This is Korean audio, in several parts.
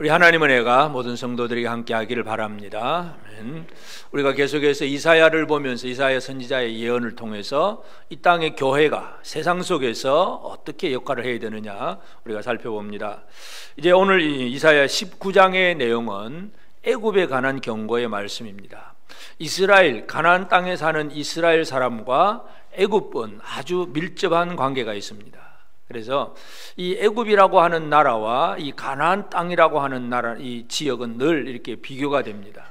우리 하나님 은혜가 모든 성도들에게 함께 하기를 바랍니다. 우리가 계속해서 이사야를 보면서 이사야 선지자의 예언을 통해서 이 땅의 교회가 세상 속에서 어떻게 역할을 해야 되느냐 우리가 살펴봅니다. 이제 오늘 이사야 19장의 내용은 애굽에 관한 경고의 말씀입니다. 이스라엘, 가나안 땅에 사는 이스라엘 사람과 애굽은 아주 밀접한 관계가 있습니다. 그래서 이 애굽이라고 하는 나라와 이 가나안 땅이라고 하는 나라, 이 지역은 늘 이렇게 비교가 됩니다.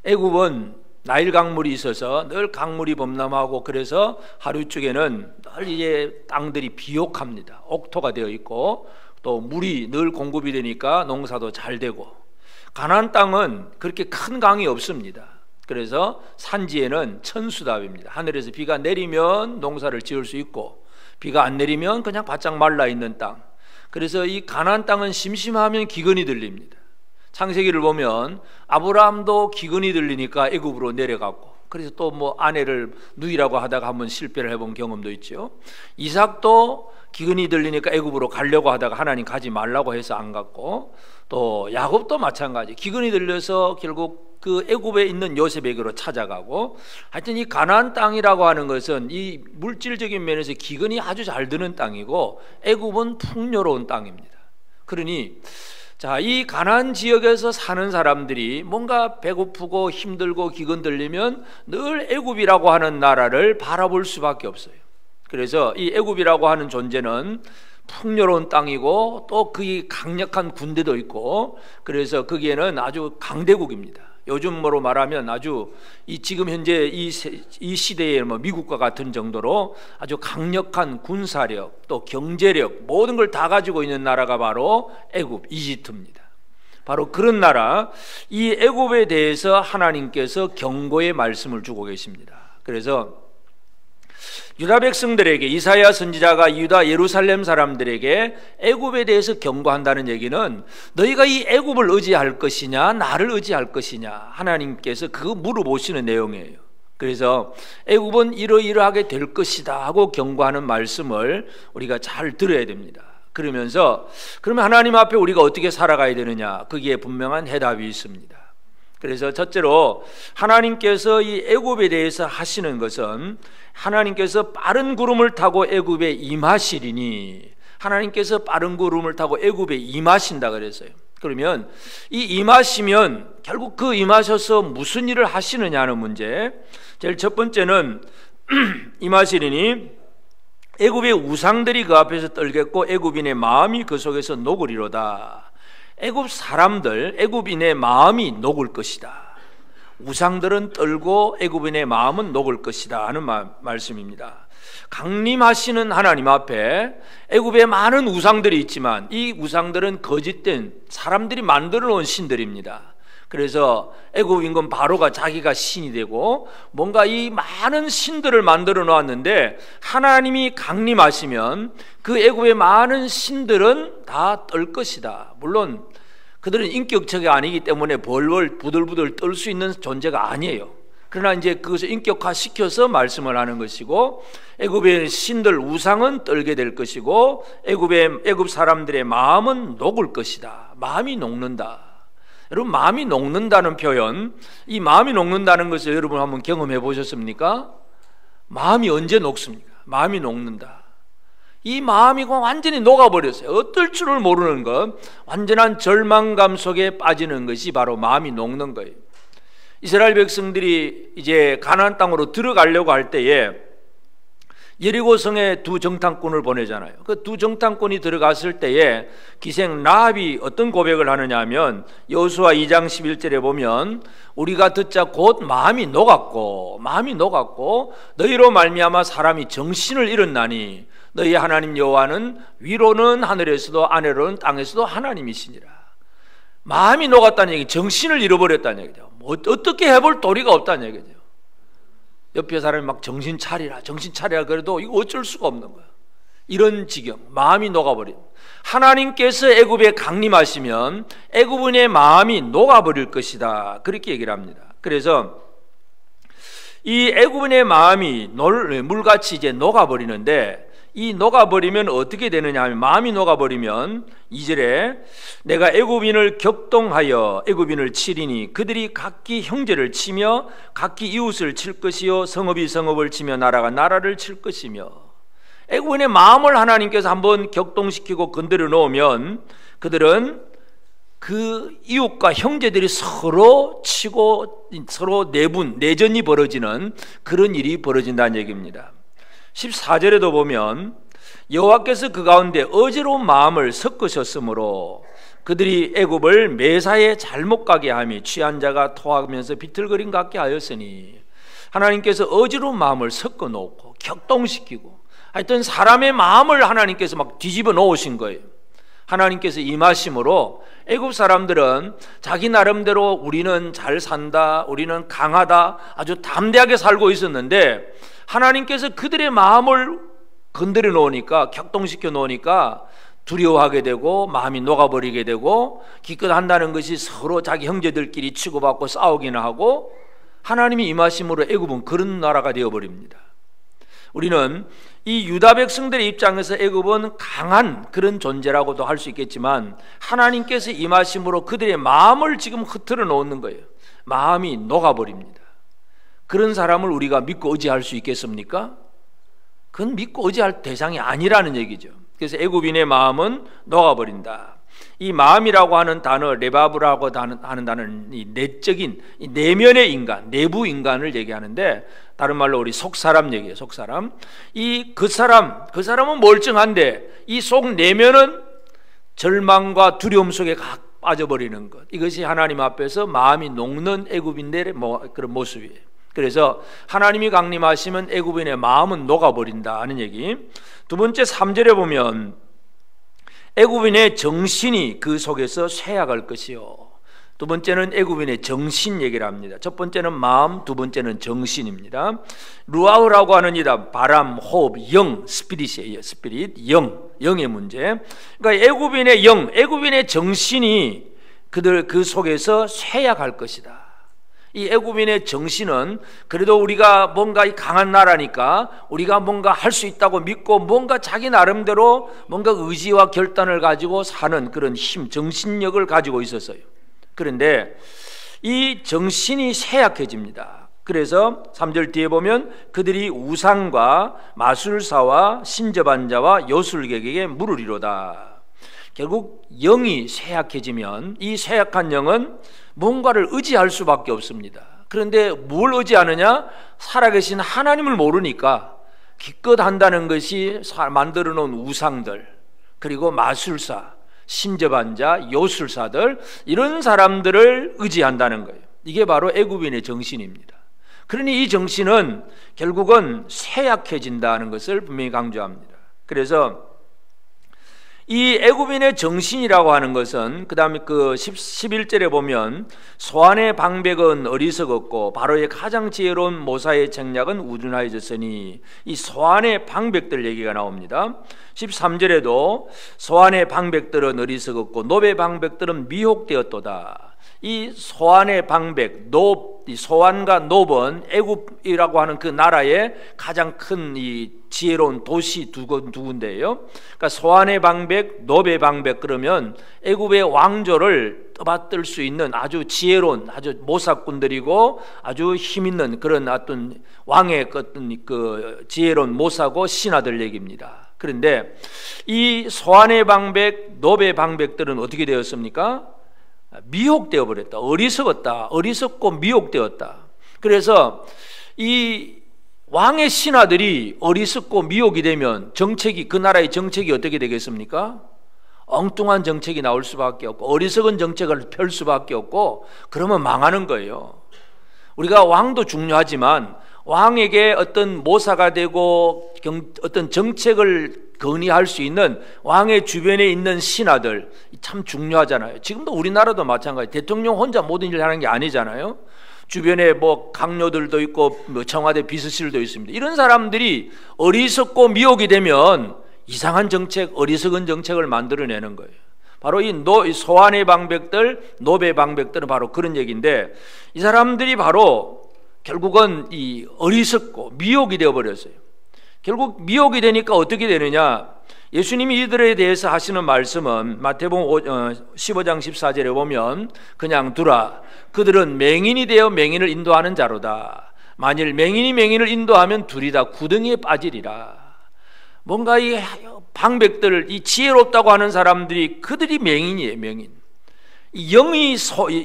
애굽은 나일 강물이 있어서 늘 강물이 범람하고 그래서 하루쪽에는 늘 이제 땅들이 비옥합니다. 옥토가 되어 있고 또 물이 늘 공급이 되니까 농사도 잘 되고, 가나안 땅은 그렇게 큰 강이 없습니다. 그래서 산지에는 천수답입니다. 하늘에서 비가 내리면 농사를 지을 수 있고 비가 안 내리면 그냥 바짝 말라 있는 땅. 그래서 이 가나안 땅은 심심하면 기근이 들립니다. 창세기를 보면 아브라함도 기근이 들리니까 애굽으로 내려갔고, 그래서 또 뭐 아내를 누이라고 하다가 한번 실패를 해본 경험도 있죠. 이삭도 기근이 들리니까 애굽으로 가려고 하다가 하나님 가지 말라고 해서 안 갔고, 또 야곱도 마찬가지, 기근이 들려서 결국 그 애굽에 있는 요셉에게로 찾아가고, 하여튼 이 가나안 땅이라고 하는 것은 이 물질적인 면에서 기근이 아주 잘 드는 땅이고 애굽은 풍요로운 땅입니다. 그러니 자, 이 가나안 지역에서 사는 사람들이 뭔가 배고프고 힘들고 기근 들리면 늘 애굽이라고 하는 나라를 바라볼 수밖에 없어요. 그래서 이 애굽이라고 하는 존재는 풍요로운 땅이고 또 그 강력한 군대도 있고, 그래서 거기에는 아주 강대국입니다. 요즘으로 말하면 아주 이 지금 현재 이 시대의 뭐 미국과 같은 정도로 아주 강력한 군사력 또 경제력 모든 걸 다 가지고 있는 나라가 바로 애굽, 이집트입니다. 바로 그런 나라, 이 애굽에 대해서 하나님께서 경고의 말씀을 주고 계십니다. 그래서 유다 백성들에게 이사야 선지자가 유다 예루살렘 사람들에게 애굽에 대해서 경고한다는 얘기는 너희가 이 애굽을 의지할 것이냐 나를 의지할 것이냐 하나님께서 그거 물어보시는 내용이에요. 그래서 애굽은 이러이러하게 될 것이다 하고 경고하는 말씀을 우리가 잘 들어야 됩니다. 그러면서 그러면 하나님 앞에 우리가 어떻게 살아가야 되느냐, 거기에 분명한 해답이 있습니다. 그래서 첫째로 하나님께서 이 애굽에 대해서 하시는 것은 하나님께서 빠른 구름을 타고 애굽에 임하시리니, 하나님께서 빠른 구름을 타고 애굽에 임하신다 그랬어요. 그러면 이 임하시면 결국 그 임하셔서 무슨 일을 하시느냐는 문제, 제일 첫 번째는 임하시리니 애굽의 우상들이 그 앞에서 떨겠고 애굽인의 마음이 그 속에서 녹으리로다. 애굽 사람들, 애굽인의 마음이 녹을 것이다. 우상들은 떨고 애굽인의 마음은 녹을 것이다 하는 말씀입니다. 강림하시는 하나님 앞에 애굽에 많은 우상들이 있지만 이 우상들은 거짓된 사람들이 만들어 놓은 신들입니다. 그래서 애굽 임금 바로가 자기가 신이 되고 뭔가 이 많은 신들을 만들어 놓았는데 하나님이 강림하시면 그 애굽의 많은 신들은 다 떨 것이다. 물론 그들은 인격체가 아니기 때문에 벌벌 부들부들 떨 수 있는 존재가 아니에요. 그러나 이제 그것을 인격화시켜서 말씀을 하는 것이고, 애굽의 신들 우상은 떨게 될 것이고 애굽 사람들의 마음은 녹을 것이다. 마음이 녹는다. 여러분, 마음이 녹는다는 표현, 이 마음이 녹는다는 것을 여러분 한번 경험해 보셨습니까? 마음이 언제 녹습니까? 마음이 녹는다. 이 마음이 완전히 녹아버렸어요. 어떨 줄을 모르는 것, 완전한 절망감 속에 빠지는 것이 바로 마음이 녹는 거예요. 이스라엘 백성들이 이제 가나안 땅으로 들어가려고 할 때에 여리고성에 두 정탐꾼을 보내잖아요. 그 두 정탐꾼이 들어갔을 때에 기생 라합이 어떤 고백을 하느냐 하면 여호수아 2장 11절에 보면 우리가 듣자 곧 마음이 녹았고 너희로 말미암아 사람이 정신을 잃었나니 너희 하나님 여호와는 위로는 하늘에서도 아래로는 땅에서도 하나님이시니라. 마음이 녹았다는 얘기, 정신을 잃어버렸다는 얘기죠. 어떻게 해볼 도리가 없다는 얘기죠. 옆에 사람이 막 정신 차리라 그래도 이거 어쩔 수가 없는 거야. 이런 지경, 마음이 녹아버린. 하나님께서 애굽에 강림하시면 애굽인의 마음이 녹아버릴 것이다, 그렇게 얘기를 합니다. 그래서 이 애굽인의 마음이 물같이 이제 녹아버리는데 이 녹아버리면 어떻게 되느냐 하면, 마음이 녹아버리면 2절에 내가 애굽인을 격동하여 애굽인을 치리니 그들이 각기 형제를 치며 각기 이웃을 칠 것이요 성읍이 성읍을 치며 나라가 나라를 칠 것이며, 애굽인의 마음을 하나님께서 한번 격동시키고 건드려 놓으면 그들은 그 이웃과 형제들이 서로 치고 서로 내전이 벌어지는 그런 일이 벌어진다는 얘기입니다. 14절에도 보면 여호와께서 그 가운데 어지러운 마음을 섞으셨으므로 그들이 애굽을 매사에 잘못 가게 하며 취한 자가 토하면서 비틀거림 같게 하였으니, 하나님께서 어지러운 마음을 섞어 놓고 격동시키고 하여튼 사람의 마음을 하나님께서 막 뒤집어 놓으신 거예요. 하나님께서 임하심으로 애굽 사람들은 자기 나름대로 우리는 잘 산다, 우리는 강하다, 아주 담대하게 살고 있었는데 하나님께서 그들의 마음을 건드려 놓으니까, 격동시켜 놓으니까 두려워하게 되고 마음이 녹아버리게 되고 기껏 한다는 것이 서로 자기 형제들끼리 치고받고 싸우기나 하고, 하나님이 임하심으로 애굽은 그런 나라가 되어버립니다. 우리는 이 유다 백성들의 입장에서 애굽은 강한 그런 존재라고도 할 수 있겠지만 하나님께서 임하심으로 그들의 마음을 지금 흐트러 놓는 거예요. 마음이 녹아버립니다. 그런 사람을 우리가 믿고 의지할 수 있겠습니까? 그건 믿고 의지할 대상이 아니라는 얘기죠. 그래서 애굽인의 마음은 녹아버린다. 이 마음이라고 하는 단어, 레바브라고 하는 단어는 이 내적인, 이 내면의 인간, 내부 인간을 얘기하는데, 다른 말로 우리 속사람 얘기예요. 속사람. 그 사람은 멀쩡한데 이 속 내면은 절망과 두려움 속에 각 빠져버리는 것. 이것이 하나님 앞에서 마음이 녹는 애굽인들의 그런 모습이에요. 그래서 하나님이 강림하시면 애굽인의 마음은 녹아버린다 하는 얘기. 두 번째 3절에 보면 애굽인의 정신이 그 속에서 쇠약할 것이요. 두 번째는 애굽인의 정신 얘기를 합니다. 첫 번째는 마음, 두 번째는 정신입니다. 루아흐라고 하는 이다 바람, 호흡, 영, 스피릿이에요. 스피릿, 영의 문제. 그러니까 애굽인의 영, 애굽인의 정신이 그들 그 속에서 쇠약할 것이다. 이 애굽인의 정신은 그래도 우리가 뭔가 강한 나라니까 우리가 뭔가 할 수 있다고 믿고 뭔가 자기 나름대로 뭔가 의지와 결단을 가지고 사는 그런 힘, 정신력을 가지고 있었어요. 그런데 이 정신이 쇠약해집니다. 그래서 3절 뒤에 보면 그들이 우상과 마술사와 신접한 자와 요술객에게 물으리로다. 결국 영이 쇠약해지면 이 쇠약한 영은 뭔가를 의지할 수밖에 없습니다. 그런데 뭘 의지하느냐? 살아계신 하나님을 모르니까 기껏 한다는 것이 만들어 놓은 우상들, 그리고 마술사, 신접한 자, 요술사들, 이런 사람들을 의지한다는 거예요. 이게 바로 애굽인의 정신입니다. 그러니 이 정신은 결국은 쇠약해진다는 것을 분명히 강조합니다. 그래서 이 애굽인의 정신이라고 하는 것은 그 다음에 그 11절에 보면 소안의 방백은 어리석었고 바로의 가장 지혜로운 모사의 책략은 우둔하여졌으니, 이 소안의 방백들 얘기가 나옵니다. 13절에도 소안의 방백들은 어리석었고 노베 방백들은 미혹되었도다. 이 소안의 방백, 이 소안과 노브는 애굽이라고 하는 그 나라의 가장 큰 이 지혜로운 도시 두 군데예요. 그러니까 소안의 방백, 노베 방백, 그러면 애굽의 왕조를 떠받들 수 있는 아주 지혜로운 아주 모사꾼들이고 아주 힘 있는 그런 어떤 왕의 어떤 그 지혜로운 모사고 신하들 얘기입니다. 그런데 이 소안의 방백, 노베 방백들은 어떻게 되었습니까? 미혹되어 버렸다. 어리석었다. 어리석고 미혹되었다. 그래서 이 왕의 신하들이 어리석고 미혹이 되면 정책이, 그 나라의 정책이 어떻게 되겠습니까? 엉뚱한 정책이 나올 수밖에 없고 어리석은 정책을 펼 수밖에 없고, 그러면 망하는 거예요. 우리가 왕도 중요하지만 왕에게 어떤 모사가 되고 어떤 정책을 건의할 수 있는 왕의 주변에 있는 신하들 참 중요하잖아요. 지금도 우리나라도 마찬가지. 대통령 혼자 모든 일을 하는 게 아니잖아요. 주변에 뭐 강요들도 있고 뭐 청와대 비서실도 있습니다. 이런 사람들이 어리석고 미혹이 되면 이상한 정책, 어리석은 정책을 만들어내는 거예요. 바로 이 소안의 방백들, 노베 방백들은 바로 그런 얘기인데, 이 사람들이 바로 결국은 이 어리석고 미혹이 되어버렸어요. 결국 미혹이 되니까 어떻게 되느냐? 예수님이 이들에 대해서 하시는 말씀은 마태복음 15장 14절에 보면 그냥 두라. 그들은 맹인이 되어 맹인을 인도하는 자로다. 만일 맹인이 맹인을 인도하면 둘이 다 구덩이에 빠지리라. 뭔가 이 방백들, 이 지혜롭다고 하는 사람들이 그들이 맹인이에요, 맹인.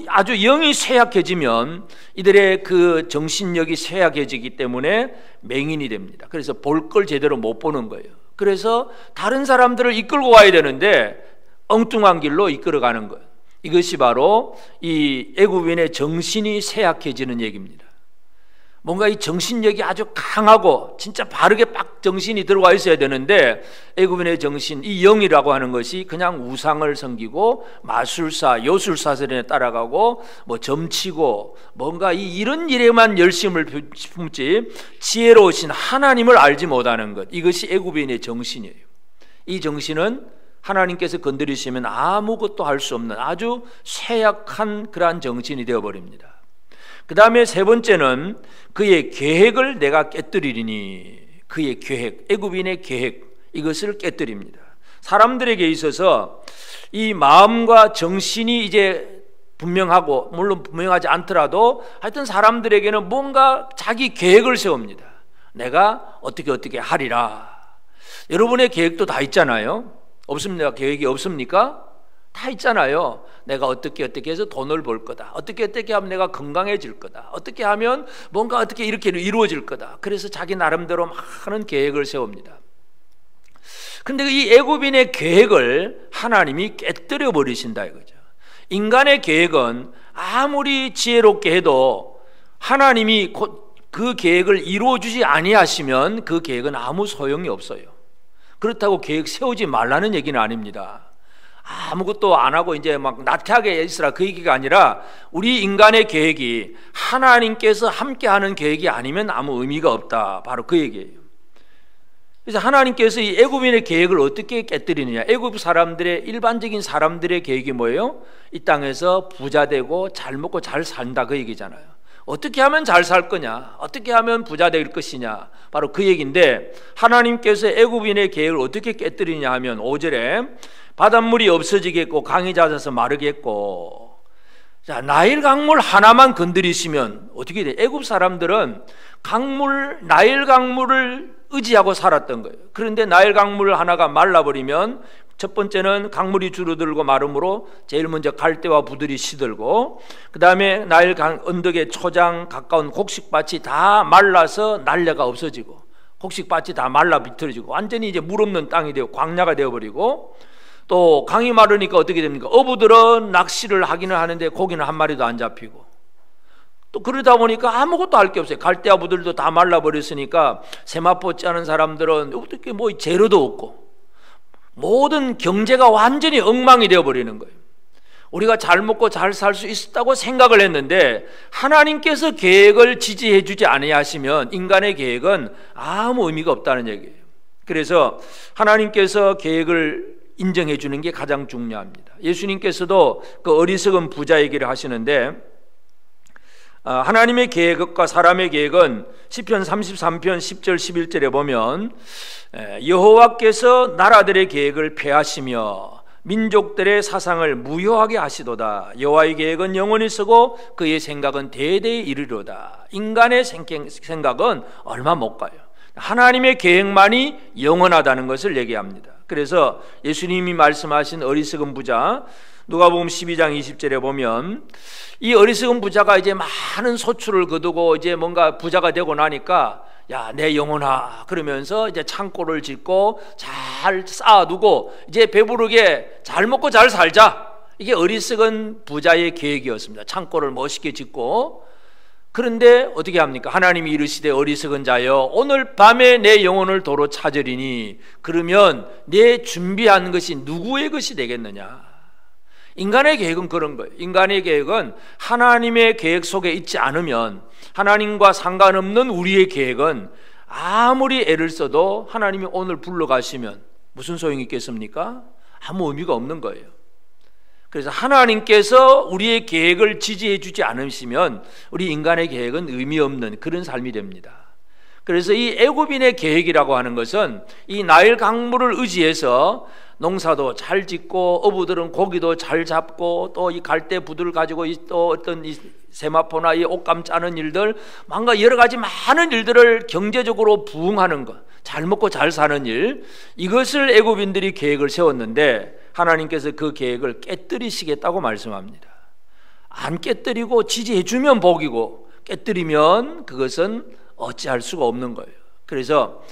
아주 영이 쇠약해지면 이들의 그 정신력이 쇠약해지기 때문에 맹인이 됩니다. 그래서 볼 걸 제대로 못 보는 거예요. 그래서 다른 사람들을 이끌고 가야 되는데 엉뚱한 길로 이끌어가는 거예요. 이것이 바로 이 애굽인의 정신이 쇠약해지는 얘기입니다. 뭔가 이 정신력이 아주 강하고 진짜 바르게 빡 정신이 들어와 있어야 되는데 애굽인의 정신, 이 영이라고 하는 것이 그냥 우상을 섬기고 마술사, 요술사설에 따라가고 뭐 점치고 뭔가 이런 일에만 열심을 품지 지혜로우신 하나님을 알지 못하는 것, 이것이 애굽인의 정신이에요. 이 정신은 하나님께서 건드리시면 아무것도 할 수 없는 아주 쇠약한 그러한 정신이 되어버립니다. 그 다음에 세 번째는 그의 계획을 내가 깨뜨리리니, 그의 계획, 애굽인의 계획, 이것을 깨뜨립니다. 사람들에게 있어서 이 마음과 정신이 이제 분명하고, 물론 분명하지 않더라도 하여튼 사람들에게는 뭔가 자기 계획을 세웁니다. 내가 어떻게 하리라. 여러분의 계획도 다 있잖아요. 없습니까? 계획이 없습니까? 다 있잖아요. 내가 어떻게 해서 돈을 벌 거다. 어떻게 하면 내가 건강해질 거다. 어떻게 하면 뭔가 어떻게 이렇게 이루어질 거다. 그래서 자기 나름대로 많은 계획을 세웁니다. 그런데 이 애굽인의 계획을 하나님이 깨뜨려 버리신다 이거죠. 인간의 계획은 아무리 지혜롭게 해도 하나님이 그 계획을 이루어주지 아니하시면 그 계획은 아무 소용이 없어요. 그렇다고 계획 세우지 말라는 얘기는 아닙니다. 아무것도 안 하고 이제 막 나태하게 있으라 그 얘기가 아니라 우리 인간의 계획이 하나님께서 함께하는 계획이 아니면 아무 의미가 없다, 바로 그 얘기예요. 그래서 하나님께서 이 애굽인의 계획을 어떻게 깨뜨리느냐? 애굽 사람들의, 일반적인 사람들의 계획이 뭐예요? 이 땅에서 부자 되고 잘 먹고 잘 산다, 그 얘기잖아요. 어떻게 하면 잘 살 거냐? 어떻게 하면 부자 될 것이냐? 바로 그 얘기인데 하나님께서 애굽인의 계획을 어떻게 깨뜨리냐 하면 5절에 바닷물이 없어지겠고 강이 잦아서 마르겠고, 자, 나일 강물 하나만 건드리시면 어떻게 돼? 애굽 사람들은 나일 강물을 의지하고 살았던 거예요. 그런데 나일 강물 하나가 말라버리면 첫 번째는 강물이 줄어들고 마름으로 제일 먼저 갈대와 부들이 시들고, 그 다음에 나일 언덕의 초장 가까운 곡식밭이 다 말라서 날래가 없어지고, 곡식밭이 다 말라 비틀어지고 완전히 이제 물 없는 땅이 되고 광야가 되어버리고, 또 강이 마르니까 어떻게 됩니까? 어부들은 낚시를 하기는 하는데 고기는 한 마리도 안 잡히고, 또 그러다 보니까 아무것도 할 게 없어요. 갈대와 부들도 다 말라버렸으니까 세마포 짜는 사람들은 어떻게 뭐 재료도 없고 모든 경제가 완전히 엉망이 되어버리는 거예요. 우리가 잘 먹고 잘 살 수 있었다고 생각을 했는데 하나님께서 계획을 지지해 주지 아니하시면 인간의 계획은 아무 의미가 없다는 얘기예요. 그래서 하나님께서 계획을 인정해 주는 게 가장 중요합니다. 예수님께서도 그 어리석은 부자 얘기를 하시는데, 하나님의 계획과 사람의 계획은 시편 33편 10절 11절에 보면 여호와께서 나라들의 계획을 폐하시며 민족들의 사상을 무효하게 하시도다. 여호와의 계획은 영원히 서고 그의 생각은 대대에 이르리로다. 인간의 생각은 얼마 못 가요. 하나님의 계획만이 영원하다는 것을 얘기합니다. 그래서 예수님이 말씀하신 어리석은 부자, 누가복음 12장 20절에 보면 이 어리석은 부자가 이제 많은 소출을 거두고 이제 뭔가 부자가 되고 나니까 야, 내 영혼아 그러면서 이제 창고를 짓고 잘 쌓아두고 이제 배부르게 잘 먹고 잘 살자. 이게 어리석은 부자의 계획이었습니다. 창고를 멋있게 짓고. 그런데 어떻게 합니까? 하나님이 이르시되 어리석은 자여 오늘 밤에 내 영혼을 도로 찾으리니 그러면 내 준비한 것이 누구의 것이 되겠느냐? 인간의 계획은 그런 거예요. 인간의 계획은 하나님의 계획 속에 있지 않으면, 하나님과 상관없는 우리의 계획은 아무리 애를 써도 하나님이 오늘 불러가시면 무슨 소용이 있겠습니까? 아무 의미가 없는 거예요. 그래서 하나님께서 우리의 계획을 지지해 주지 않으시면 우리 인간의 계획은 의미 없는 그런 삶이 됩니다. 그래서 이 애굽인의 계획이라고 하는 것은 이 나일 강물을 의지해서 농사도 잘 짓고 어부들은 고기도 잘 잡고 또 이 갈대 부두를 가지고 또 어떤 이 세마포나 이 옷감 짜는 일들, 뭔가 여러 가지 많은 일들을 경제적으로 부흥하는 것, 잘 먹고 잘 사는 일, 이것을 애굽인들이 계획을 세웠는데 하나님께서 그 계획을 깨뜨리시겠다고 말씀합니다. 안 깨뜨리고 지지해 주면 복이고 깨뜨리면 그것은 어찌할 수가 없는 거예요. 그래서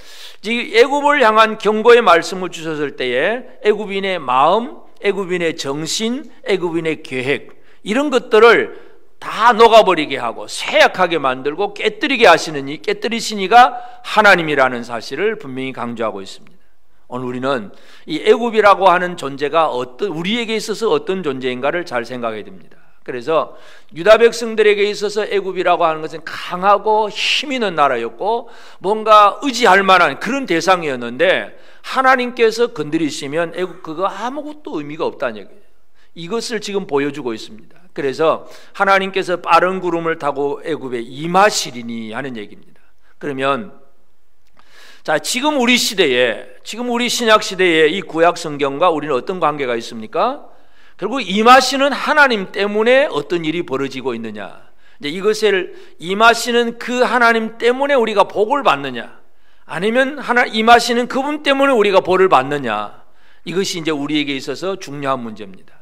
애굽을 향한 경고의 말씀을 주셨을 때에 애굽인의 마음, 애굽인의 정신, 애굽인의 계획, 이런 것들을 다 녹아버리게 하고 쇠약하게 만들고 깨뜨리게 하시는 이 깨뜨리시니가 하나님이라는 사실을 분명히 강조하고 있습니다. 오늘 우리는 이 애굽이라고 하는 존재가 우리에게 있어서 어떤 존재인가를 잘 생각해야 됩니다. 그래서 유다 백성들에게 있어서 애굽이라고 하는 것은 강하고 힘 있는 나라였고 뭔가 의지할 만한 그런 대상이었는데 하나님께서 건드리시면 애굽 그거 아무것도 의미가 없다는 얘기예요. 이것을 지금 보여주고 있습니다. 그래서 하나님께서 빠른 구름을 타고 애굽에 임하시리니 하는 얘기입니다. 그러면 자, 지금 우리 시대에, 지금 우리 신약 시대에 이 구약 성경과 우리는 어떤 관계가 있습니까? 결국 임하시는 하나님 때문에 어떤 일이 벌어지고 있느냐, 이제 이것을 임하시는 그 하나님 때문에 우리가 복을 받느냐, 아니면 임하시는 그분 때문에 우리가 벌을 받느냐, 이것이 이제 우리에게 있어서 중요한 문제입니다.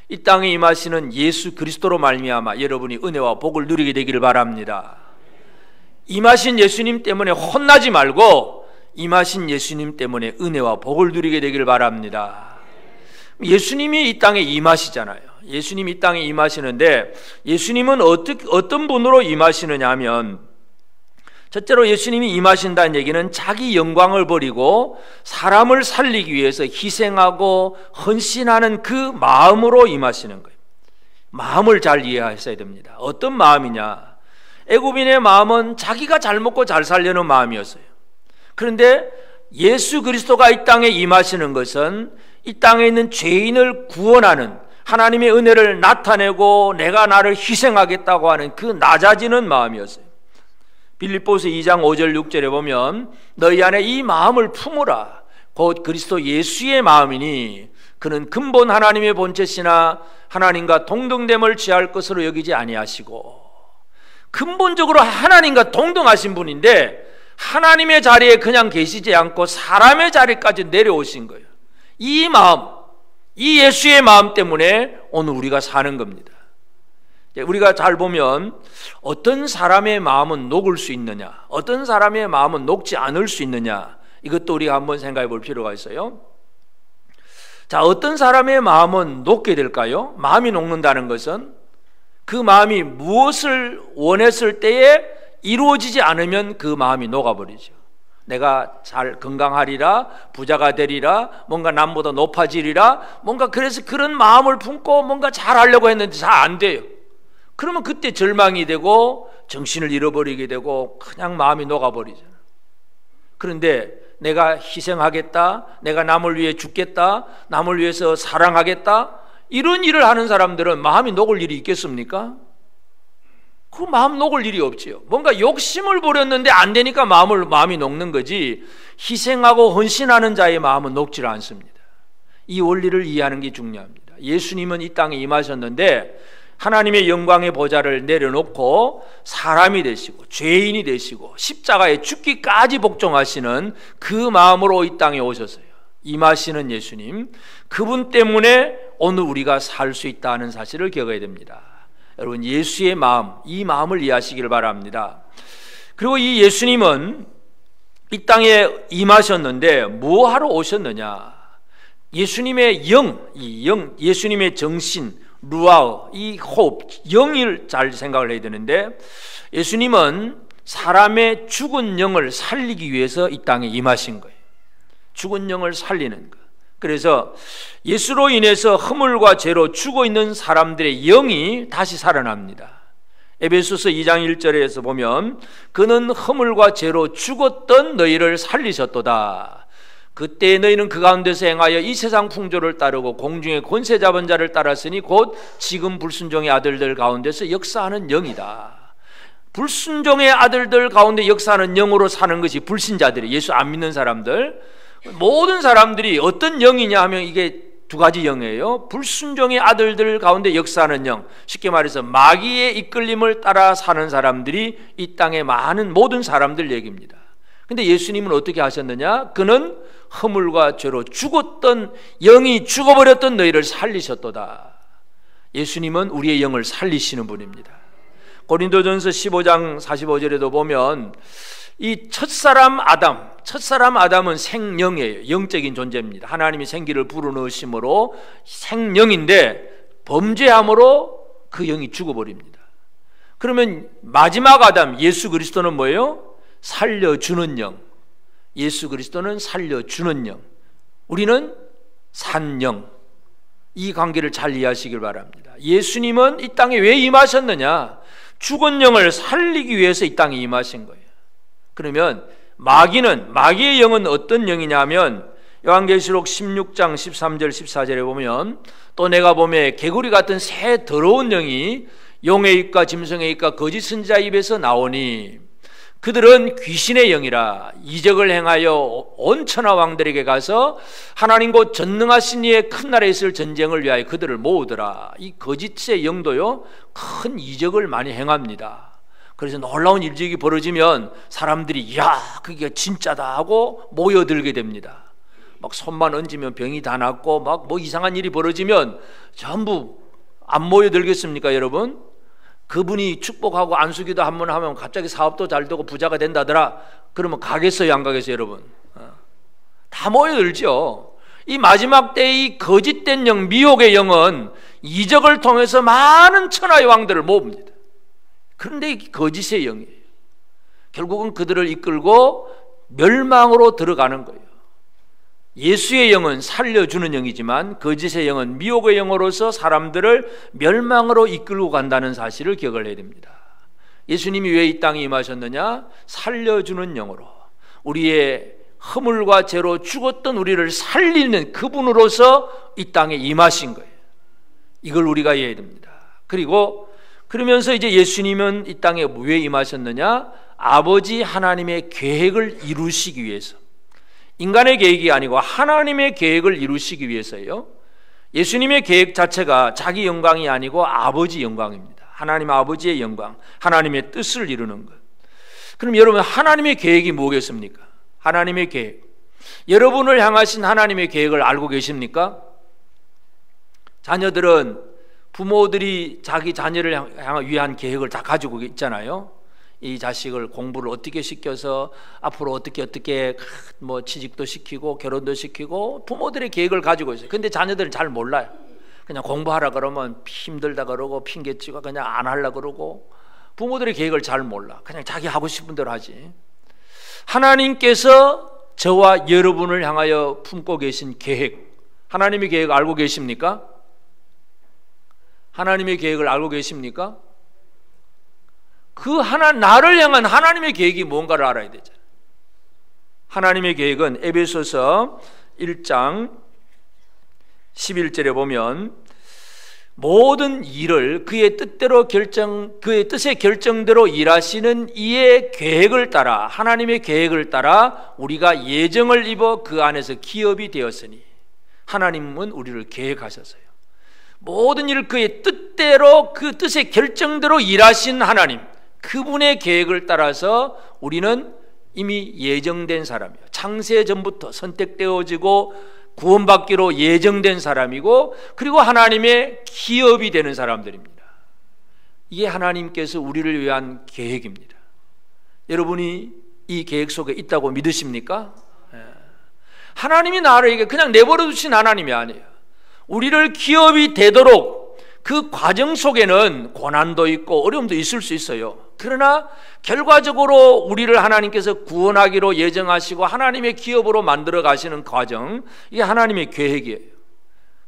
이 땅에 임하시는 예수 그리스도로 말미암아 여러분이 은혜와 복을 누리게 되기를 바랍니다. 임하신 예수님 때문에 혼나지 말고 임하신 예수님 때문에 은혜와 복을 누리게 되기를 바랍니다. 예수님이 이 땅에 임하시잖아요. 예수님이 이 땅에 임하시는데 예수님은 어떤 분으로 임하시느냐 하면, 첫째로 예수님이 임하신다는 얘기는 자기 영광을 버리고 사람을 살리기 위해서 희생하고 헌신하는 그 마음으로 임하시는 거예요. 마음을 잘 이해하셔야 됩니다. 어떤 마음이냐? 애굽인의 마음은 자기가 잘 먹고 잘 살려는 마음이었어요. 그런데 예수 그리스도가 이 땅에 임하시는 것은 이 땅에 있는 죄인을 구원하는, 하나님의 은혜를 나타내고 내가 나를 희생하겠다고 하는 그 낮아지는 마음이었어요. 빌립보서 2장 5절 6절에 보면 너희 안에 이 마음을 품으라, 곧 그리스도 예수의 마음이니 그는 근본 하나님의 본체시나 하나님과 동등됨을 취할 것으로 여기지 아니하시고, 근본적으로 하나님과 동등하신 분인데 하나님의 자리에 그냥 계시지 않고 사람의 자리까지 내려오신 거예요. 이 마음, 이 예수의 마음 때문에 오늘 우리가 사는 겁니다. 우리가 잘 보면 어떤 사람의 마음은 녹을 수 있느냐, 어떤 사람의 마음은 녹지 않을 수 있느냐, 이것도 우리가 한번 생각해 볼 필요가 있어요. 자, 어떤 사람의 마음은 녹게 될까요? 마음이 녹는다는 것은 그 마음이 무엇을 원했을 때에 이루어지지 않으면 그 마음이 녹아버리죠. 내가 잘 건강하리라, 부자가 되리라, 뭔가 남보다 높아지리라, 뭔가 그래서 그런 마음을 품고 뭔가 잘하려고 했는데 잘 안 돼요. 그러면 그때 절망이 되고 정신을 잃어버리게 되고 그냥 마음이 녹아버리잖아요. 그런데 내가 희생하겠다, 내가 남을 위해 죽겠다, 남을 위해서 사랑하겠다, 이런 일을 하는 사람들은 마음이 녹을 일이 있겠습니까? 그 마음 녹을 일이 없지요. 뭔가 욕심을 부렸는데 안 되니까 마음이 녹는 거지, 희생하고 헌신하는 자의 마음은 녹지를 않습니다. 이 원리를 이해하는 게 중요합니다. 예수님은 이 땅에 임하셨는데 하나님의 영광의 보좌를 내려놓고 사람이 되시고 죄인이 되시고 십자가에 죽기까지 복종하시는 그 마음으로 이 땅에 오셨어요. 임하시는 예수님, 그분 때문에 오늘 우리가 살 수 있다는 사실을 기억해야 됩니다. 여러분, 예수의 마음, 이 마음을 이해하시길 바랍니다. 그리고 이 예수님은 이 땅에 임하셨는데 뭐하러 오셨느냐? 예수님의 예수님의 정신, 루아우, 이 호흡, 영을 잘 생각을 해야 되는데, 예수님은 사람의 죽은 영을 살리기 위해서 이 땅에 임하신 거예요. 죽은 영을 살리는 것. 그래서 예수로 인해서 허물과 죄로 죽어있는 사람들의 영이 다시 살아납니다. 에베소서 2장 1절에서 보면 그는 허물과 죄로 죽었던 너희를 살리셨도다. 그때 너희는 그 가운데서 행하여 이 세상 풍조를 따르고 공중의 권세 잡은 자를 따랐으니 곧 지금 불순종의 아들들 가운데서 역사하는 영이다. 불순종의 아들들 가운데 역사하는 영으로 사는 것이 불신자들이, 예수 안 믿는 사람들. 모든 사람들이 어떤 영이냐 하면 이게 두 가지 영이에요. 불순종의 아들들 가운데 역사하는 영, 쉽게 말해서 마귀의 이끌림을 따라 사는 사람들이 이 땅의 많은 모든 사람들 얘기입니다. 근데 예수님은 어떻게 하셨느냐? 그는 허물과 죄로 죽었던, 영이 죽어버렸던 너희를 살리셨도다. 예수님은 우리의 영을 살리시는 분입니다. 고린도전서 15장 45절에도 보면 이 첫사람 아담은 생명이에요. 영적인 존재입니다. 하나님이 생기를 불어넣으심으로 생명인데 범죄함으로 그 영이 죽어버립니다. 그러면 마지막 아담 예수 그리스도는 뭐예요? 살려주는 영. 예수 그리스도는 살려주는 영, 우리는 산 영. 이 관계를 잘 이해하시길 바랍니다. 예수님은 이 땅에 왜 임하셨느냐? 죽은 영을 살리기 위해서 이 땅에 임하신 거예요. 그러면 마귀의 영은 어떤 영이냐면 요한계시록 16장 13절 14절에 보면 또 내가 보매 개구리 같은 새 더러운 영이 용의 입과 짐승의 입과 거짓 선지자 입에서 나오니 그들은 귀신의 영이라 이적을 행하여 온 천하 왕들에게 가서 하나님 곧 전능하신 이의 큰 나라에 있을 전쟁을 위하여 그들을 모으더라. 이 거짓의 영도요 큰 이적을 많이 행합니다. 그래서 놀라운 일적이 벌어지면 사람들이 야 그게 진짜다 하고 모여들게 됩니다. 막 손만 얹으면 병이 다 낫고 막 뭐 이상한 일이 벌어지면 전부 안 모여들겠습니까 여러분? 그분이 축복하고 안수기도 한 번 하면 갑자기 사업도 잘 되고 부자가 된다더라. 그러면 가겠어요 안 가겠어요 여러분? 다 모여들죠. 이 마지막 때의 거짓된 영, 미혹의 영은 이적을 통해서 많은 천하의 왕들을 모읍니다. 그런데 이게 거짓의 영이에요. 결국은 그들을 이끌고 멸망으로 들어가는 거예요. 예수의 영은 살려주는 영이지만 거짓의 영은 미혹의 영으로서 사람들을 멸망으로 이끌고 간다는 사실을 기억을 해야 됩니다. 예수님이 왜 이 땅에 임하셨느냐? 살려주는 영으로 우리의 허물과 죄로 죽었던 우리를 살리는 그분으로서 이 땅에 임하신 거예요. 이걸 우리가 이해해야 됩니다. 그러면서 이제 예수님은 이 땅에 왜 임하셨느냐? 아버지 하나님의 계획을 이루시기 위해서, 인간의 계획이 아니고 하나님의 계획을 이루시기 위해서예요. 예수님의 계획 자체가 자기 영광이 아니고 아버지 영광입니다. 하나님 아버지의 영광, 하나님의 뜻을 이루는 것. 그럼 여러분 하나님의 계획이 뭐겠습니까? 하나님의 계획, 여러분을 향하신 하나님의 계획을 알고 계십니까? 자녀들은 부모들이 자기 자녀를 위한 계획을 다 가지고 있잖아요. 이 자식을 공부를 어떻게 시켜서 앞으로 어떻게 뭐 취직도 시키고 결혼도 시키고 부모들의 계획을 가지고 있어요. 근데 자녀들은 잘 몰라요. 그냥 공부하라 그러면 힘들다 그러고 핑계치고 그냥 안 하려 그러고 부모들의 계획을 잘 몰라. 그냥 자기 하고 싶은 대로 하지. 하나님께서 저와 여러분을 향하여 품고 계신 계획, 하나님의 계획 알고 계십니까? 하나님의 계획을 알고 계십니까? 나를 향한 하나님의 계획이 뭔가를 알아야 되잖아요. 하나님의 계획은 에베소서 1장 11절에 보면 모든 일을 그의 뜻의 결정대로 일하시는 이의 계획을 따라, 하나님의 계획을 따라 우리가 예정을 입어 그 안에서 기업이 되었으니, 하나님은 우리를 계획하셨어요. 모든 일을 그의 뜻대로, 그 뜻의 결정대로 일하신 하나님, 그분의 계획을 따라서 우리는 이미 예정된 사람이에요. 창세 전부터 선택되어지고 구원받기로 예정된 사람이고, 그리고 하나님의 기업이 되는 사람들입니다. 이게 하나님께서 우리를 위한 계획입니다. 여러분이 이 계획 속에 있다고 믿으십니까? 하나님이 나를 그냥 내버려 두신 하나님이 아니에요. 우리를 기업이 되도록 그 과정 속에는 고난도 있고 어려움도 있을 수 있어요. 그러나 결과적으로 우리를 하나님께서 구원하기로 예정하시고 하나님의 기업으로 만들어 가시는 과정, 이게 하나님의 계획이에요.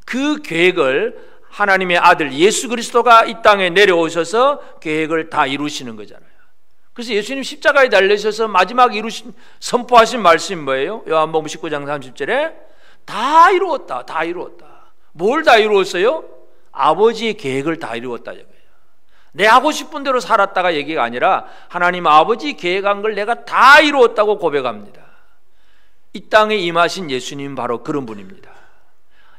그 계획을 하나님의 아들 예수 그리스도가 이 땅에 내려오셔서 계획을 다 이루시는 거잖아요. 그래서 예수님 십자가에 달리셔서 마지막 선포하신 말씀이 뭐예요? 요한복음 19장 30절에 다 이루었다, 다 이루었다. 뭘 다 이루었어요? 아버지의 계획을 다 이루었다. 내 하고 싶은 대로 살았다가 얘기가 아니라 하나님 아버지 계획한 걸 내가 다 이루었다고 고백합니다. 이 땅에 임하신 예수님은 바로 그런 분입니다.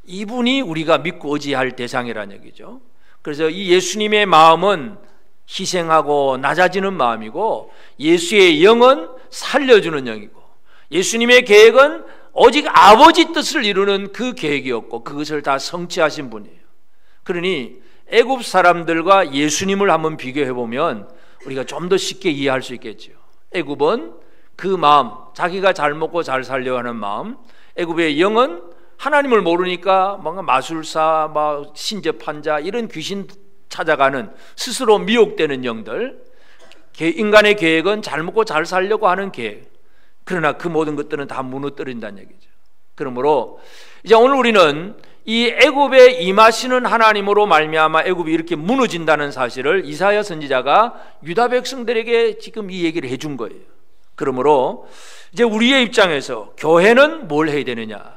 이분이 우리가 믿고 의지할 대상이라는 얘기죠. 그래서 이 예수님의 마음은 희생하고 낮아지는 마음이고, 예수의 영은 살려주는 영이고, 예수님의 계획은 오직 아버지 뜻을 이루는 그 계획이었고, 그것을 다 성취하신 분이에요. 그러니 애굽 사람들과 예수님을 한번 비교해 보면 우리가 좀 더 쉽게 이해할 수 있겠죠. 애굽은 그 마음, 자기가 잘 먹고 잘 살려고 하는 마음, 애굽의 영은 하나님을 모르니까 뭔가 마술사, 신접한 자, 이런 귀신 찾아가는 스스로 미혹되는 영들, 인간의 계획은 잘 먹고 잘 살려고 하는 계획. 그러나 그 모든 것들은 다 무너뜨린다는 얘기죠. 그러므로 이제 오늘 우리는 이 애굽에 임하시는 하나님으로 말미암아 애굽이 이렇게 무너진다는 사실을 이사야 선지자가 유다 백성들에게 지금 이 얘기를 해준 거예요. 그러므로 이제 우리의 입장에서 교회는 뭘 해야 되느냐?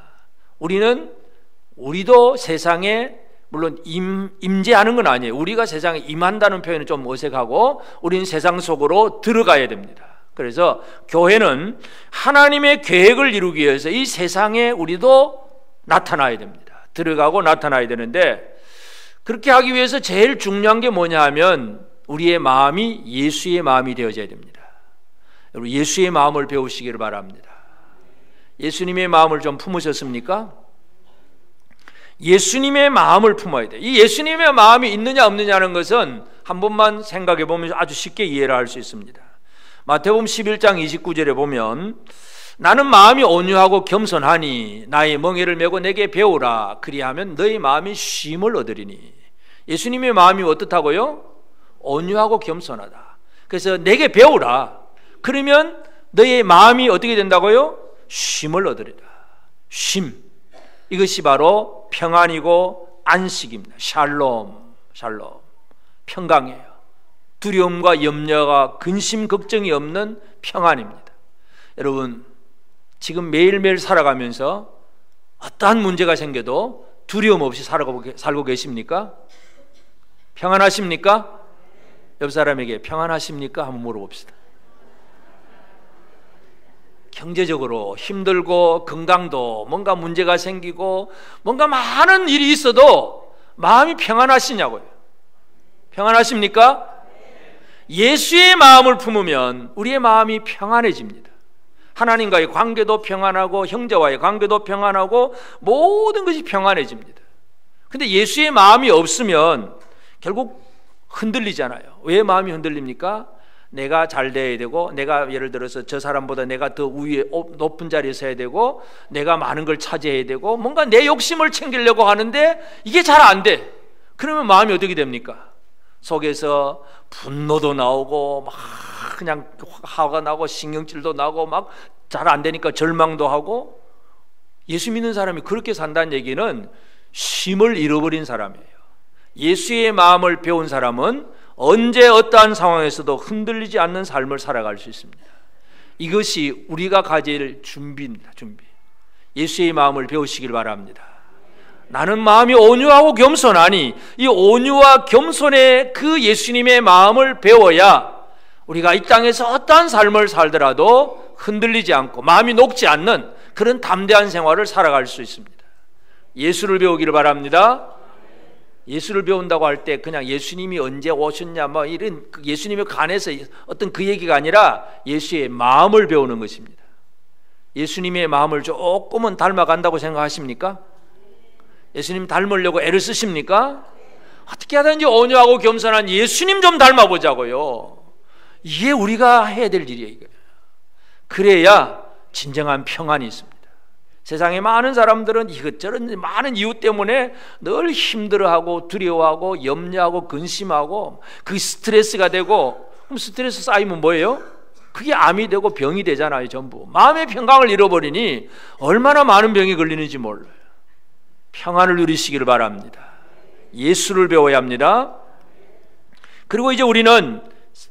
우리도 세상에 물론 임재하는 건 아니에요. 우리가 세상에 임한다는 표현은 좀 어색하고, 우리는 세상 속으로 들어가야 됩니다. 그래서 교회는 하나님의 계획을 이루기 위해서 이 세상에 우리도 나타나야 됩니다. 들어가고 나타나야 되는데, 그렇게 하기 위해서 제일 중요한 게 뭐냐 하면 우리의 마음이 예수의 마음이 되어져야 됩니다. 여러분, 예수의 마음을 배우시기를 바랍니다. 예수님의 마음을 좀 품으셨습니까? 예수님의 마음을 품어야 돼. 이 예수님의 마음이 있느냐 없느냐는 것은 한 번만 생각해 보면 아주 쉽게 이해를 할 수 있습니다. 마태복음 11장 29절에 보면, 나는 마음이 온유하고 겸손하니 나의 멍에를 메고 내게 배우라. 그리하면 너희 마음이 쉼을 얻으리니. 예수님의 마음이 어떻다고요? 온유하고 겸손하다. 그래서 내게 배우라. 그러면 너의 마음이 어떻게 된다고요? 쉼을 얻으리라. 쉼, 이것이 바로 평안이고 안식입니다. 샬롬, 샬롬, 평강이에요. 두려움과 염려가 근심 걱정이 없는 평안입니다. 여러분, 지금 매일매일 살아가면서 어떠한 문제가 생겨도 두려움 없이 살고 계십니까? 평안하십니까? 옆 사람에게 평안하십니까? 한번 물어봅시다. 경제적으로 힘들고 건강도 뭔가 문제가 생기고 뭔가 많은 일이 있어도 마음이 평안하시냐고요. 평안하십니까? 예수의 마음을 품으면 우리의 마음이 평안해집니다. 하나님과의 관계도 평안하고 형제와의 관계도 평안하고 모든 것이 평안해집니다. 근데 예수의 마음이 없으면 결국 흔들리잖아요. 왜 마음이 흔들립니까? 내가 잘 돼야 되고, 내가 예를 들어서 저 사람보다 내가 더 위에 높은 자리에 서야 되고, 내가 많은 걸 차지해야 되고, 뭔가 내 욕심을 챙기려고 하는데 이게 잘 안 돼. 그러면 마음이 어떻게 됩니까? 속에서 분노도 나오고 막 그냥 화가 나고 신경질도 나고 막 잘 안 되니까 절망도 하고. 예수 믿는 사람이 그렇게 산다는 얘기는 쉼을 잃어버린 사람이에요. 예수의 마음을 배운 사람은 언제 어떠한 상황에서도 흔들리지 않는 삶을 살아갈 수 있습니다. 이것이 우리가 가질 준비입니다. 준비. 예수의 마음을 배우시길 바랍니다. 나는 마음이 온유하고 겸손하니, 이 온유와 겸손의 그 예수님의 마음을 배워야 우리가 이 땅에서 어떠한 삶을 살더라도 흔들리지 않고 마음이 녹지 않는 그런 담대한 생활을 살아갈 수 있습니다. 예수를 배우기를 바랍니다. 예수를 배운다고 할 때 그냥 예수님이 언제 오셨냐 뭐 이런 예수님에 관해서 어떤 그 얘기가 아니라 예수의 마음을 배우는 것입니다. 예수님의 마음을 조금은 닮아간다고 생각하십니까? 예수님 닮으려고 애를 쓰십니까? 어떻게 하든지 온유하고 겸손한 예수님 좀 닮아보자고요. 이게 우리가 해야 될 일이에요. 그래야 진정한 평안이 있습니다. 세상에 많은 사람들은 이것저것 많은 이유 때문에 늘 힘들어하고 두려워하고 염려하고 근심하고 그게 스트레스가 되고, 그럼 스트레스 쌓이면 뭐예요? 그게 암이 되고 병이 되잖아요. 전부 마음의 평강을 잃어버리니 얼마나 많은 병이 걸리는지 몰라요. 평안을 누리시기를 바랍니다. 예수를 배워야 합니다. 그리고 이제 우리는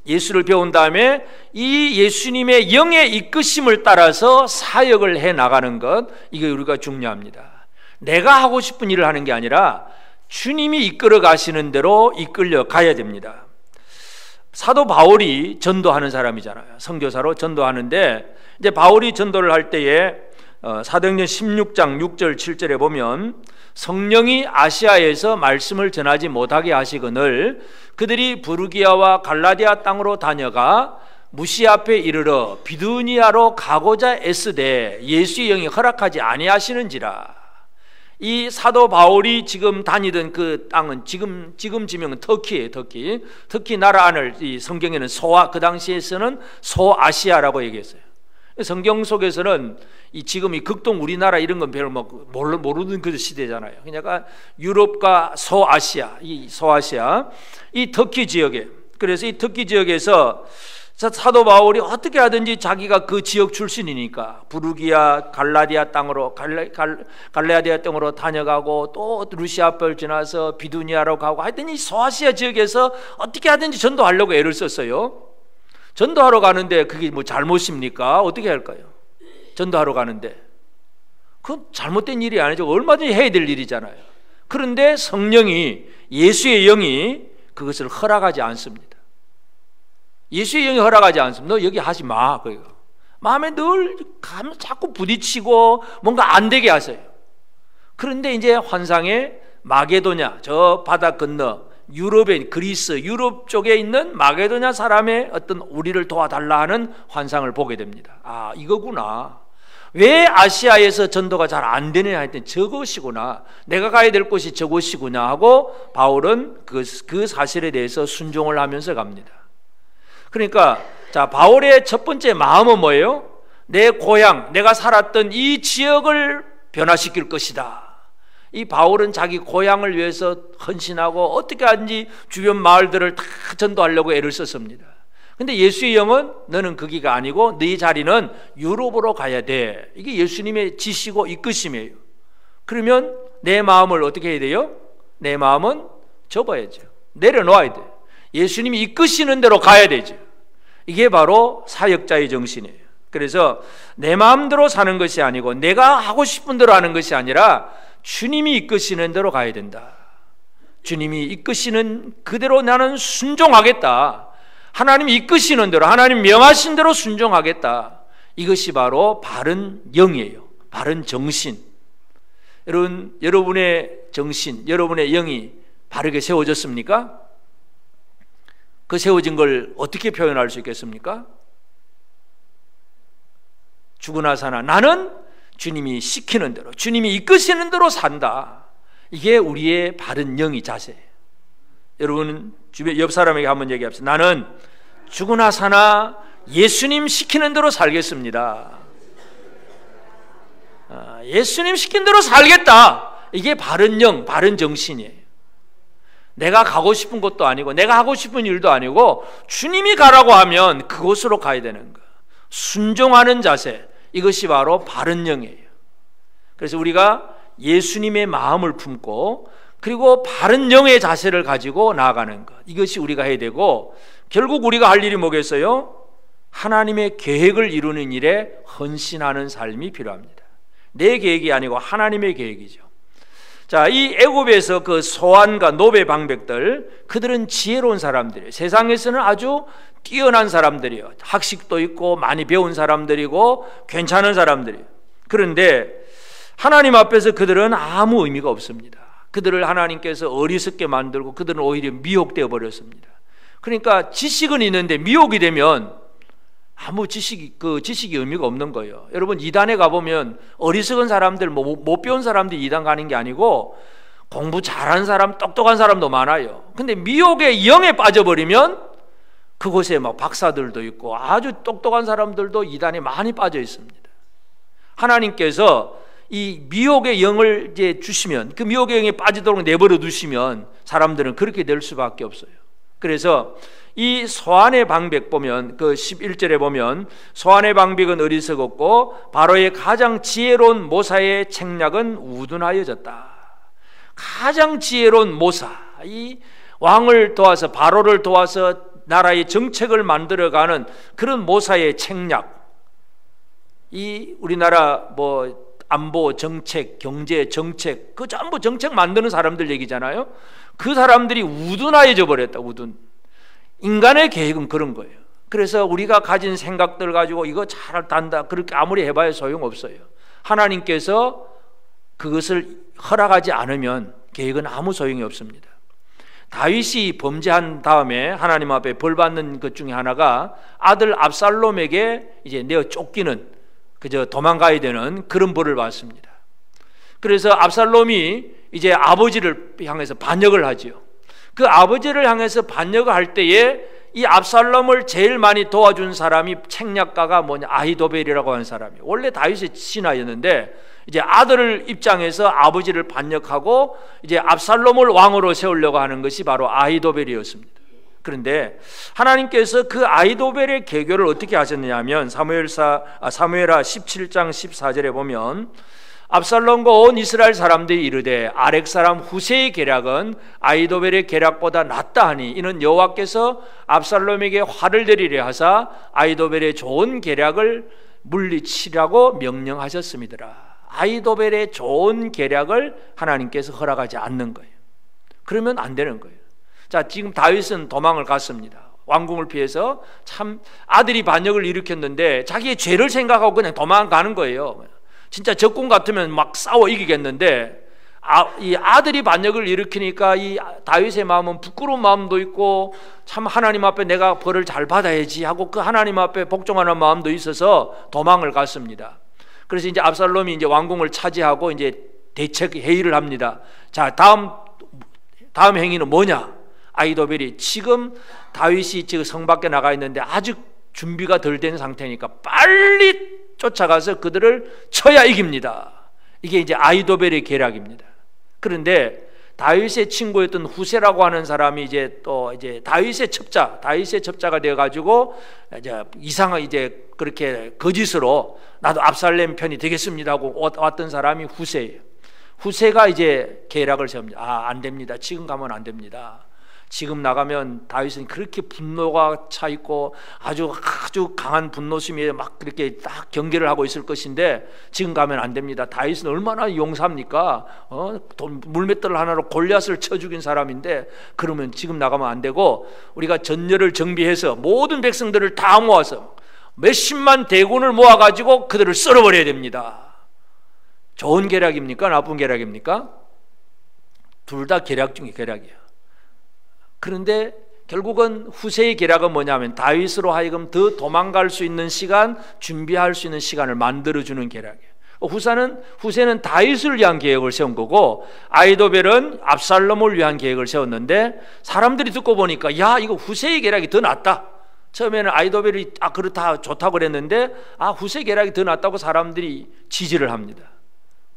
예수를 배운 다음에 이 예수님의 영의 이끄심을 따라서 사역을 해 나가는 것, 이게 우리가 중요합니다. 내가 하고 싶은 일을 하는 게 아니라 주님이 이끌어 가시는 대로 이끌려 가야 됩니다. 사도 바울이 전도하는 사람이잖아요. 선교사로 전도하는데 이제 바울이 전도를 할 때에 사도행전 16장 6절 7절에 보면 성령이 아시아에서 말씀을 전하지 못하게 하시거늘 그들이 부르기아와 갈라디아 땅으로 다녀가 무시 앞에 이르러 비두니아로 가고자 애쓰되 예수의 영이 허락하지 아니하시는지라. 이 사도 바울이 지금 다니던 그 땅은 지금 지명은 터키예요. 터키 나라 안을 이 성경에는 그 당시에서는 소아시아라고 얘기했어요. 성경 속에서는 지금 이 극동 우리나라 이런 건 별로 모르는 그 시대잖아요. 그러니까 유럽과 소아시아, 이 터키 지역에, 그래서 이 터키 지역에서 사도 바울이 어떻게 하든지 자기가 그 지역 출신이니까 부르기아 갈라디아 땅으로 다녀가고 또 루시아뼈를 지나서 비두니아로 가고 하여튼 이 소아시아 지역에서 어떻게 하든지 전도하려고 애를 썼어요. 전도하러 가는데 그게 뭐 잘못입니까? 어떻게 할까요? 전도하러 가는데 그건 잘못된 일이 아니죠. 얼마든지 해야 될 일이잖아요. 그런데 성령이, 예수의 영이 그것을 허락하지 않습니다. 예수의 영이 허락하지 않습니다. 너 여기 하지 마. 마음에 늘 자꾸 부딪히고 뭔가 안 되게 하세요. 그런데 이제 환상에 마게도냐, 저 바다 건너 유럽의 그리스, 유럽 쪽에 있는 마게도냐 사람의 어떤 우리를 도와달라 하는 환상을 보게 됩니다. 아, 이거구나. 왜 아시아에서 전도가 잘 안 되느냐 했더니 저것이구나. 내가 가야 될 곳이 저곳이구나 하고 바울은 그 사실에 대해서 순종을 하면서 갑니다. 그러니까 자, 바울의 첫 번째 마음은 뭐예요? 내 고향, 내가 살았던 이 지역을 변화시킬 것이다. 이 바울은 자기 고향을 위해서 헌신하고 어떻게 하든지 주변 마을들을 다 전도하려고 애를 썼습니다. 근데 예수의 영은 너는 거기가 아니고 네 자리는 유럽으로 가야 돼. 이게 예수님의 지시고 이끄심이에요. 그러면 내 마음을 어떻게 해야 돼요? 내 마음은 접어야죠. 내려놓아야 돼요. 예수님이 이끄시는 대로 가야 되죠. 이게 바로 사역자의 정신이에요. 그래서 내 마음대로 사는 것이 아니고 내가 하고 싶은 대로 하는 것이 아니라 주님이 이끄시는 대로 가야 된다. 주님이 이끄시는 그대로 나는 순종하겠다. 하나님이 이끄시는 대로, 하나님 명하신 대로 순종하겠다. 이것이 바로 바른 영이에요. 바른 정신. 여러분의 정신, 여러분의 영이 바르게 세워졌습니까? 그 세워진 걸 어떻게 표현할 수 있겠습니까? 죽으나 사나 나는 주님이 시키는 대로, 주님이 이끄시는 대로 산다. 이게 우리의 바른 영의 자세예요. 여러분 주변 옆 사람에게 한번 얘기합시다. 나는 죽으나 사나 예수님 시키는 대로 살겠습니다. 예수님 시킨 대로 살겠다. 이게 바른 영, 바른 정신이에요. 내가 가고 싶은 곳도 아니고 내가 하고 싶은 일도 아니고 주님이 가라고 하면 그곳으로 가야 되는 거예요. 순종하는 자세, 이것이 바로 바른 영이에요. 그래서 우리가 예수님의 마음을 품고 그리고 바른 영의 자세를 가지고 나아가는 것, 이것이 우리가 해야 되고, 결국 우리가 할 일이 뭐겠어요? 하나님의 계획을 이루는 일에 헌신하는 삶이 필요합니다. 내 계획이 아니고 하나님의 계획이죠. 자, 이 애굽에서 그 소환과 노베 방백들, 그들은 지혜로운 사람들이에요. 세상에서는 아주 뛰어난 사람들이에요. 학식도 있고 많이 배운 사람들이고 괜찮은 사람들이에요. 그런데 하나님 앞에서 그들은 아무 의미가 없습니다. 그들을 하나님께서 어리석게 만들고 그들은 오히려 미혹되어 버렸습니다. 그러니까 지식은 있는데 미혹이 되면 아무 지식이 의미가 없는 거예요. 여러분 이단에 가보면 어리석은 사람들, 못 배운 사람들이 이단 가는 게 아니고 공부 잘하는 사람, 똑똑한 사람도 많아요. 근데 미혹의 영에 빠져버리면 그곳에 막 박사들도 있고 아주 똑똑한 사람들도 이단에 많이 빠져 있습니다. 하나님께서 이 미혹의 영을 이제 주시면, 그 미혹의 영에 빠지도록 내버려 두시면 사람들은 그렇게 될 수밖에 없어요. 그래서 이 소환의 방백 보면, 그 11절에 보면 소환의 방백은 어리석었고 바로의 가장 지혜로운 모사의 책략은 우둔하여졌다. 가장 지혜로운 모사, 이 왕을 도와서, 바로를 도와서 나라의 정책을 만들어가는 그런 모사의 책략, 이 우리나라 안보 정책, 경제 정책, 그 전부 정책 만드는 사람들 얘기잖아요. 그 사람들이 우둔하여져 버렸다. 우둔. 인간의 계획은 그런 거예요. 그래서 우리가 가진 생각들 가지고 이거 잘한다 그렇게 아무리 해봐야 소용없어요. 하나님께서 그것을 허락하지 않으면 계획은 아무 소용이 없습니다. 다윗이 범죄한 다음에 하나님 앞에 벌 받는 것 중에 하나가 아들 압살롬에게 이제 내어 쫓기는, 그저 도망가야 되는 그런 벌을 받습니다. 그래서 압살롬이 이제 아버지를 향해서 반역을 하지요. 그 아버지를 향해서 반역을 할 때에 이 압살롬을 제일 많이 도와준 사람이 책략가가 뭐냐, 아히도벨이라고 하는 사람이에요. 원래 다윗의 신하였는데 이제 아들을 입장에서 아버지를 반역하고 이제 압살롬을 왕으로 세우려고 하는 것이 바로 아히도벨이었습니다. 그런데 하나님께서 그 아히도벨의 계교를 어떻게 하셨느냐 하면 사무엘하 17장 14절에 보면 압살롬과 온 이스라엘 사람들이 이르되 아렉 사람 후세의 계략은 아히도벨의 계략보다 낫다 하니 이는 여호와께서 압살롬에게 화를 내리려 하사 아히도벨의 좋은 계략을 물리치라고 명령하셨습니다. 아히도벨의 좋은 계략을 하나님께서 허락하지 않는 거예요. 그러면 안 되는 거예요. 자, 지금 다윗은 도망을 갔습니다. 왕궁을 피해서 참 아들이 반역을 일으켰는데 자기의 죄를 생각하고 그냥 도망가는 거예요. 진짜 적군 같으면 막 싸워 이기겠는데 이 아들이 반역을 일으키니까 이 다윗의 마음은 부끄러운 마음도 있고 참 하나님 앞에 내가 벌을 잘 받아야지 하고 그 하나님 앞에 복종하는 마음도 있어서 도망을 갔습니다. 그래서 이제 압살롬이 이제 왕궁을 차지하고 이제 대책 회의를 합니다. 자, 다음 행위는 뭐냐? 아히도벨이 지금 다윗이 지금 성 밖에 나가 있는데 아직 준비가 덜 된 상태니까 빨리 쫓아가서 그들을 쳐야 이깁니다. 이게 이제 아히도벨의 계략입니다. 그런데 다윗의 친구였던 후세라고 하는 사람이 이제 다윗의 첩자가 되어 가지고 이제 이상한 이제 그렇게 거짓으로 나도 압살롬 편이 되겠습니다 하고 왔던 사람이 후세예요. 후세가 이제 계략을 세웁니다. 안 됩니다. 지금 가면 안 됩니다. 지금 나가면 다윗은 그렇게 분노가 차 있고 아주 강한 분노심에 막 그렇게 딱 경계를 하고 있을 것인데 지금 가면 안 됩니다. 다윗은 얼마나 용사입니까? 물맷돌 하나로 골리앗을 쳐 죽인 사람인데 그러면 지금 나가면 안 되고 우리가 전열을 정비해서 모든 백성들을 다 모아서 몇십만 대군을 모아가지고 그들을 썰어버려야 됩니다. 좋은 계략입니까? 나쁜 계략입니까? 둘 다 계략 중에 계략이에요. 그런데 결국은 후세의 계략은 뭐냐면 다윗으로 하여금 더 도망갈 수 있는 시간, 준비할 수 있는 시간을 만들어주는 계략이에요. 후세는 다윗을 위한 계획을 세운 거고 아히도벨은 압살롬을 위한 계획을 세웠는데 사람들이 듣고 보니까 야, 이거 후세의 계략이 더 낫다. 처음에는 아히도벨이 그렇다 좋다고 그랬는데 후세 계략이 더 낫다고 사람들이 지지를 합니다.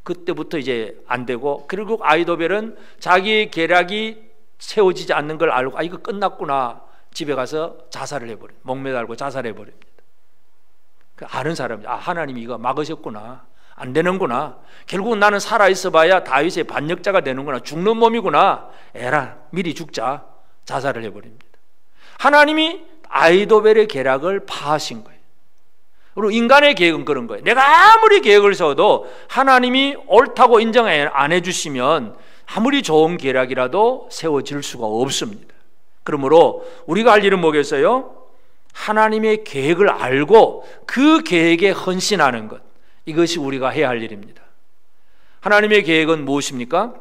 그때부터 이제 안 되고 결국 아히도벨은 자기의 계략이 세워지지 않는 걸 알고 이거 끝났구나. 집에 가서 자살을 해버려요. 목매달고 자살해버립니다. 아는 사람이 하나님이 이거 막으셨구나. 안 되는구나. 결국은 나는 살아있어 봐야 다윗의 반역자가 되는구나. 죽는 몸이구나. 에라 미리 죽자. 자살을 해버립니다. 하나님이 아히도벨의 계략을 파하신 거예요. 그리고 인간의 계획은 그런 거예요. 내가 아무리 계획을 세워도 하나님이 옳다고 인정 안 해주시면 아무리 좋은 계략이라도 세워질 수가 없습니다. 그러므로 우리가 할 일은 뭐겠어요? 하나님의 계획을 알고 그 계획에 헌신하는 것, 이것이 우리가 해야 할 일입니다. 하나님의 계획은 무엇입니까?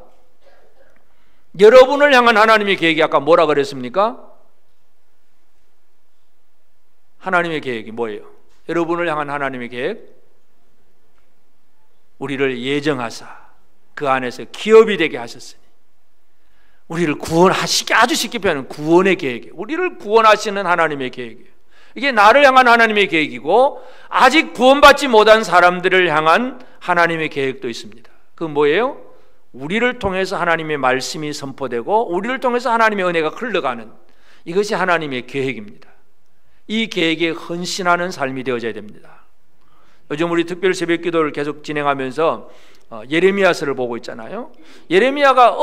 여러분을 향한 하나님의 계획이 아까 뭐라 그랬습니까? 하나님의 계획이 뭐예요? 여러분을 향한 하나님의 계획, 우리를 예정하사 그 안에서 기업이 되게 하셨으니 우리를 구원하시게, 아주 쉽게 표현하면 구원의 계획이에요. 우리를 구원하시는 하나님의 계획이에요. 이게 나를 향한 하나님의 계획이고 아직 구원받지 못한 사람들을 향한 하나님의 계획도 있습니다. 그건 뭐예요? 우리를 통해서 하나님의 말씀이 선포되고 우리를 통해서 하나님의 은혜가 흘러가는, 이것이 하나님의 계획입니다. 이 계획에 헌신하는 삶이 되어져야 됩니다. 요즘 우리 특별 새벽 기도를 계속 진행하면서 예레미야서를 보고 있잖아요. 예레미야가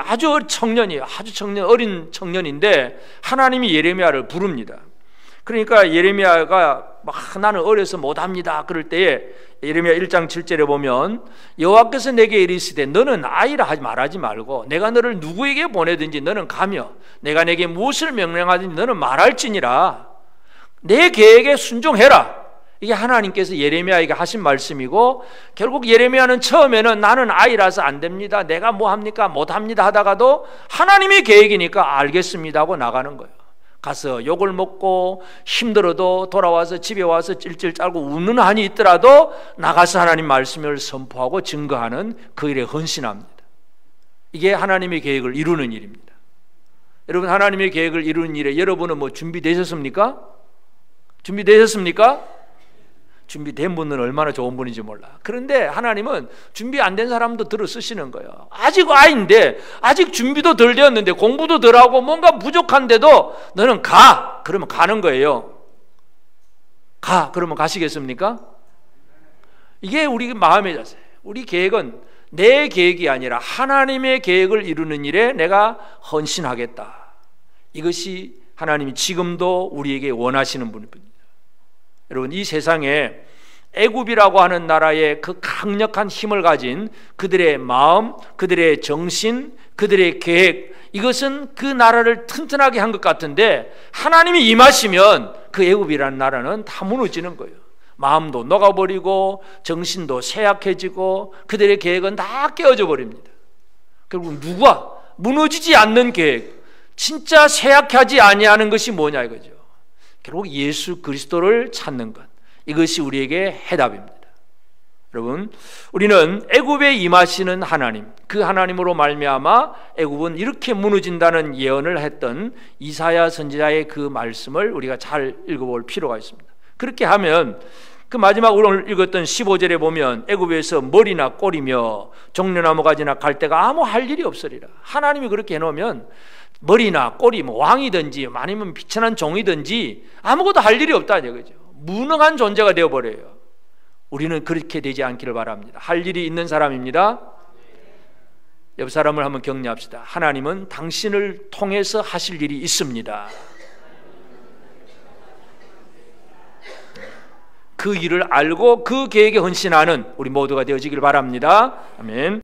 아주 청년이에요. 아주 어린 청년인데 하나님이 예레미야를 부릅니다. 그러니까 예레미야가 막 나는 어려서 못합니다 그럴 때에 예레미야 1장 7절에 보면 여호와께서 내게 이르시되 너는 아이라 말하지 말고 내가 너를 누구에게 보내든지 너는 가며 내가 내게 무엇을 명령하든지 너는 말할지니라. 내 계획에 순종해라. 이게 하나님께서 예레미야에게 하신 말씀이고, 결국 예레미야는 처음에는 나는 아이라서 안 됩니다, 내가 뭐 합니까, 못합니다 하다가도 하나님의 계획이니까 알겠습니다 하고 나가는 거예요. 가서 욕을 먹고 힘들어도 돌아와서 집에 와서 찔찔 짤고 우는 한이 있더라도 나가서 하나님 말씀을 선포하고 증거하는 그 일에 헌신합니다. 이게 하나님의 계획을 이루는 일입니다. 여러분, 하나님의 계획을 이루는 일에 여러분은 뭐 준비되셨습니까? 준비되셨습니까? 준비된 분은 얼마나 좋은 분인지 몰라. 그런데 하나님은 준비 안 된 사람도 들어 쓰시는 거예요. 아직 아이인데, 아직 준비도 덜 되었는데, 공부도 덜 하고 뭔가 부족한데도 너는 가! 그러면 가는 거예요. 가! 그러면 가시겠습니까? 이게 우리 마음의 자세예요. 우리 계획은 내 계획이 아니라 하나님의 계획을 이루는 일에 내가 헌신하겠다. 이것이 하나님이 지금도 우리에게 원하시는 분입니다. 여러분, 이 세상에 애굽이라고 하는 나라의 그 강력한 힘을 가진 그들의 마음, 그들의 정신, 그들의 계획, 이것은 그 나라를 튼튼하게 한 것 같은데 하나님이 임하시면 그 애굽이라는 나라는 다 무너지는 거예요. 마음도 녹아버리고 정신도 쇠약해지고 그들의 계획은 다 깨어져 버립니다. 결국 누가 무너지지 않는 계획, 진짜 쇠약하지 아니하는 것이 뭐냐 이거죠. 결국 예수 그리스도를 찾는 것, 이것이 우리에게 해답입니다. 여러분, 우리는 애굽에 임하시는 하나님, 그 하나님으로 말미암아 애굽은 이렇게 무너진다는 예언을 했던 이사야 선지자의 그 말씀을 우리가 잘 읽어볼 필요가 있습니다. 그렇게 하면 그 마지막 오늘 읽었던 15절에 보면 애굽에서 머리나 꼬리며 종려나무 가지나 갈대가 아무 할 일이 없으리라. 하나님이 그렇게 해놓으면 머리나 꼬리, 뭐 왕이든지 아니면 비천한 종이든지 아무것도 할 일이 없다 이거죠. 무능한 존재가 되어버려요. 우리는 그렇게 되지 않기를 바랍니다. 할 일이 있는 사람입니다. 옆 사람을 한번 격려합시다. 하나님은 당신을 통해서 하실 일이 있습니다. 그 일을 알고 그 계획에 헌신하는 우리 모두가 되어지길 바랍니다. 아멘.